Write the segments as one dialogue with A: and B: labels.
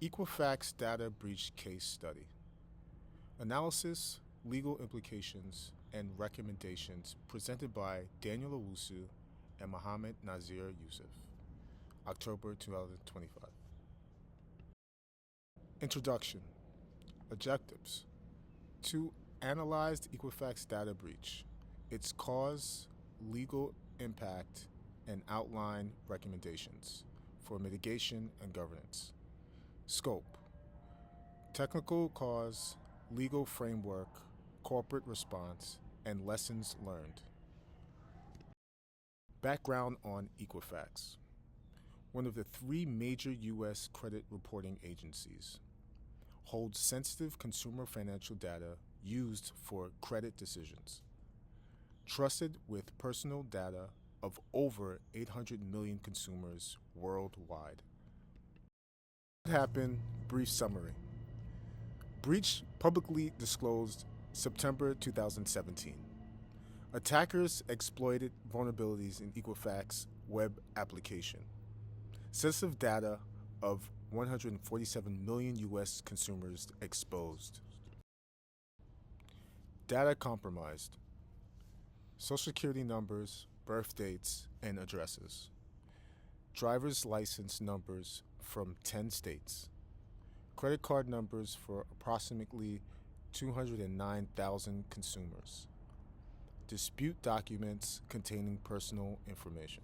A: Equifax Data Breach Case Study. Analysis, legal implications, and recommendations presented by Daniel Owusu and Mohammed Nazir Yusuf, October 2025. Introduction. Objectives. To analyze the Equifax data breach, its cause, legal impact, and outline recommendations for mitigation and governance. Scope. Technical cause, legal framework, corporate response, and lessons learned. Background on Equifax. One of the three major U.S. credit reporting agencies, holds sensitive consumer financial data used for credit decisions. Trusted with personal data of over 800 million consumers worldwide. What happened? Brief summary. Breach publicly disclosed September 2017. Attackers exploited vulnerabilities in Equifax web application. Sensitive data of 147 million U.S. consumers exposed. Data compromised. Social security numbers, birth dates, and addresses. Driver's license numbers from 10 states. Credit card numbers for approximately 209,000 consumers. Dispute documents containing personal information.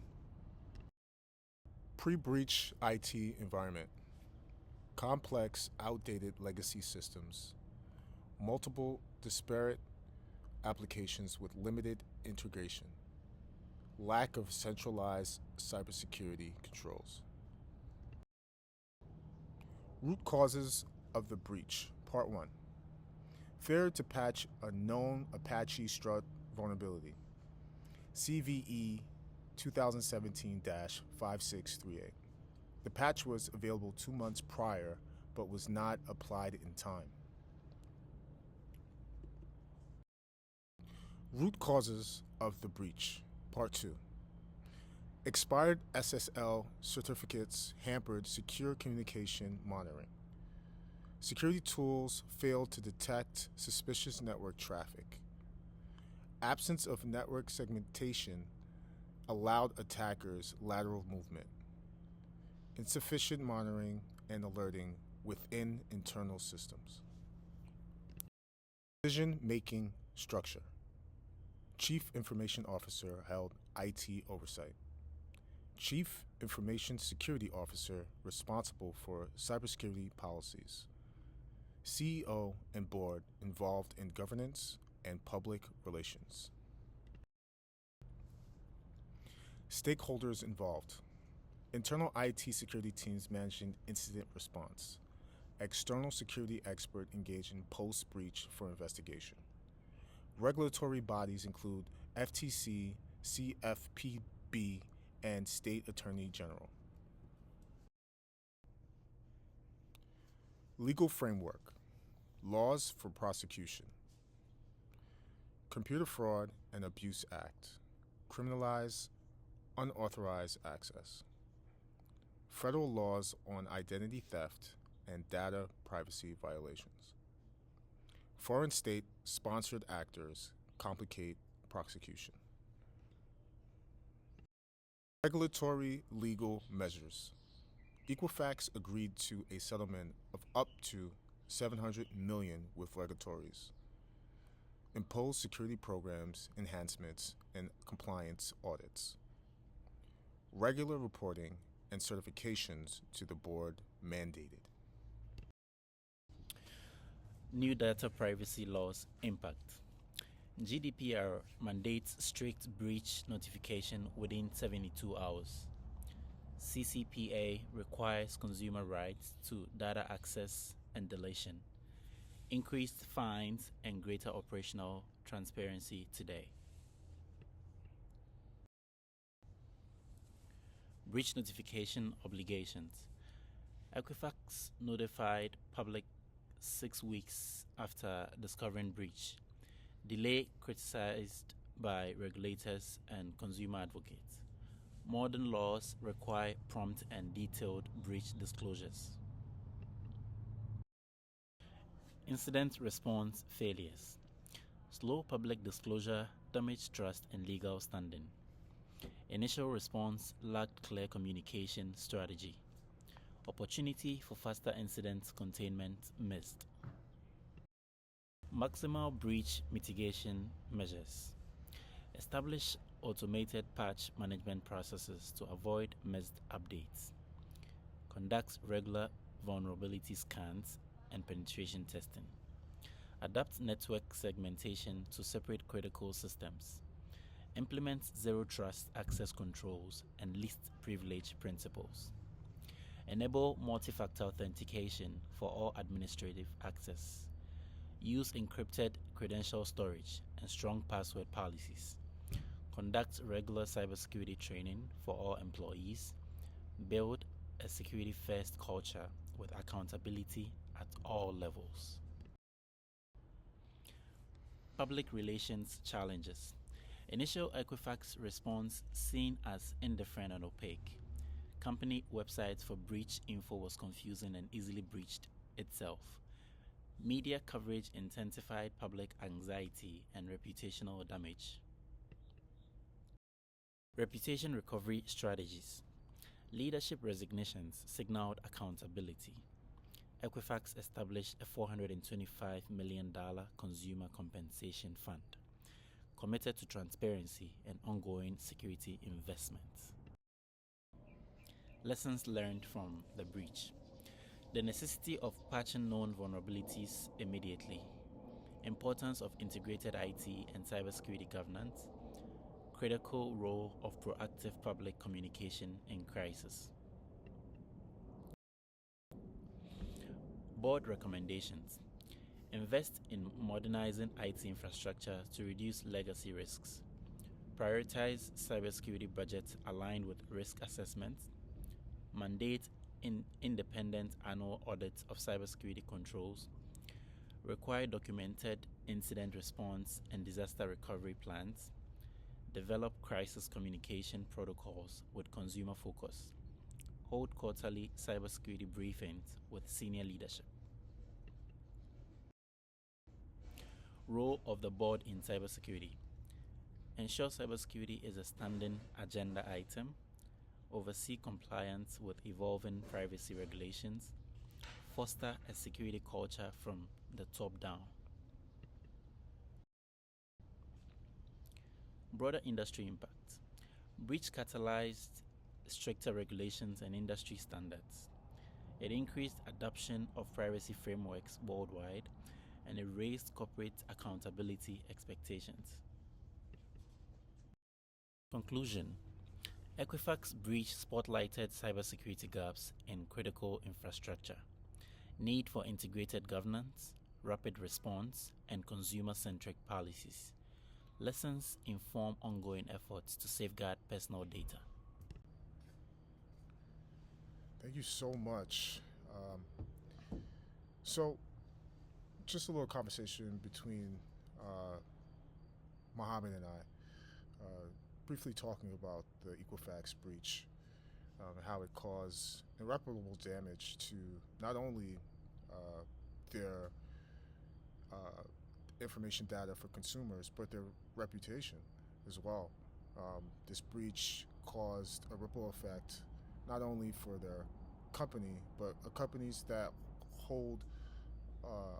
A: Pre-breach IT environment. Complex, outdated legacy systems. Multiple disparate applications with limited integration. Lack of centralized cybersecurity controls. Root causes of the breach. Part 1. Failure to patch a known Apache Strut vulnerability. CVE 2017-5638. The patch was available 2 months prior, but was not applied in time. Root causes of the breach. Part 2. Expired SSL certificates hampered secure communication monitoring. Security tools failed to detect suspicious network traffic. Absence of network segmentation allowed attackers lateral movement. Insufficient monitoring and alerting within internal systems. Decision-making structure. Chief Information Officer held IT oversight. Chief Information Security Officer responsible for cybersecurity policies. CEO and board involved in governance and public relations. Stakeholders involved. Internal IT security teams managing incident response. External security expert engaged in post-breach for investigation. Regulatory bodies include FTC, CFPB, and State Attorney General. Legal framework. Laws for prosecution. Computer Fraud and Abuse Act. Criminalize unauthorized access. Federal laws on identity theft and data privacy violations. Foreign state-sponsored actors complicate prosecution. Regulatory legal measures. Equifax agreed to a settlement of up to $700 million with regulatories. Impose security programs, enhancements, and compliance audits. Regular reporting and certifications to the board mandated.
B: New data privacy laws impact. GDPR mandates strict breach notification within 72 hours. CCPA requires consumer rights to data access and deletion. Increased fines and greater operational transparency today. Breach notification obligations. Equifax notified public 6 weeks after discovering breach. Delay criticized by regulators and consumer advocates. Modern laws require prompt and detailed breach disclosures. Incident response failures. Slow public disclosure damaged trust and legal standing. Initial response lacked clear communication strategy. Opportunity for faster incident containment missed. Maximal breach mitigation measures. Establish automated patch management processes to avoid missed updates. Conduct regular vulnerability scans and penetration testing. Adapt network segmentation to separate critical systems. Implement zero trust access controls and least privilege principles. Enable multi-factor authentication for all administrative access. Use encrypted credential storage and strong password policies. Conduct regular cybersecurity training for all employees. Build a security-first culture with accountability at all levels. Public relations challenges. Initial Equifax response seen as indifferent and opaque. Company websites for breach info was confusing and easily breached itself. Media coverage intensified public anxiety and reputational damage. Reputation recovery strategies. Leadership resignations signaled accountability. Equifax established a $425 million consumer compensation fund, committed to transparency and ongoing security investments. Lessons learned from the breach. The necessity of patching known vulnerabilities immediately. Importance of integrated IT and cybersecurity governance. Critical role of proactive public communication in crisis. Board recommendations. Invest in modernizing IT infrastructure to reduce legacy risks. Prioritize cybersecurity budgets aligned with risk assessments. Mandate independent annual audits of cybersecurity controls. Require documented incident response and disaster recovery plans. Develop crisis communication protocols with consumer focus. Hold quarterly cybersecurity briefings with senior leadership. Role of the board in cybersecurity. Ensure cybersecurity is a standing agenda item. Oversee compliance with evolving privacy regulations. Foster a security culture from the top down. Broader industry impact. Breach catalyzed stricter regulations and industry standards. It increased adoption of privacy frameworks worldwide, and it raised corporate accountability expectations. Conclusion. Equifax breach spotlighted cybersecurity gaps in critical infrastructure, need for integrated governance, rapid response, and consumer-centric policies. Lessons inform ongoing efforts to safeguard personal data.
A: Thank you so much. So, just a little conversation between Mohammed and I, briefly talking about the Equifax breach and how it caused irreparable damage to not only their information data for consumers, but their reputation as well. This breach caused a ripple effect not only for their company, but companies that hold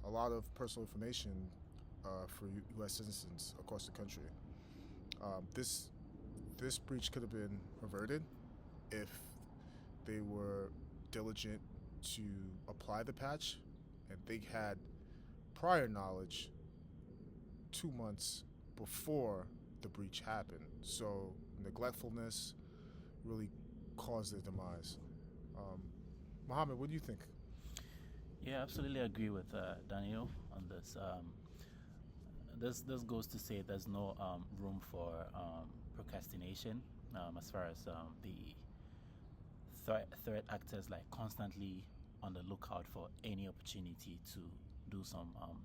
A: a lot of personal information for U.S. citizens across the country. This breach could have been averted if they were diligent to apply the patch and they had prior knowledge 2 months before the breach happened. So neglectfulness really caused their demise. Mohammed, what do you think?
B: Yeah, absolutely agree with Daniel on this. This goes to say there's no room for procrastination as far as the threat actors like constantly on the lookout for any opportunity to do some harm.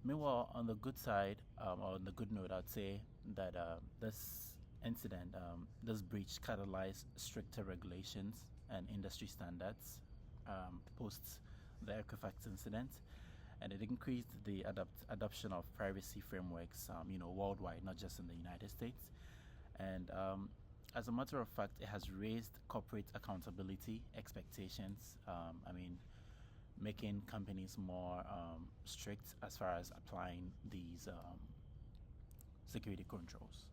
B: Meanwhile, on the good side, or on the good note, I'd say that this incident, this breach catalyzed stricter regulations and industry standards, posts the Equifax incident, and it increased the adoption of privacy frameworks, worldwide, not just in the United States. And as a matter of fact, it has raised corporate accountability expectations. Making companies more strict as far as applying these security controls.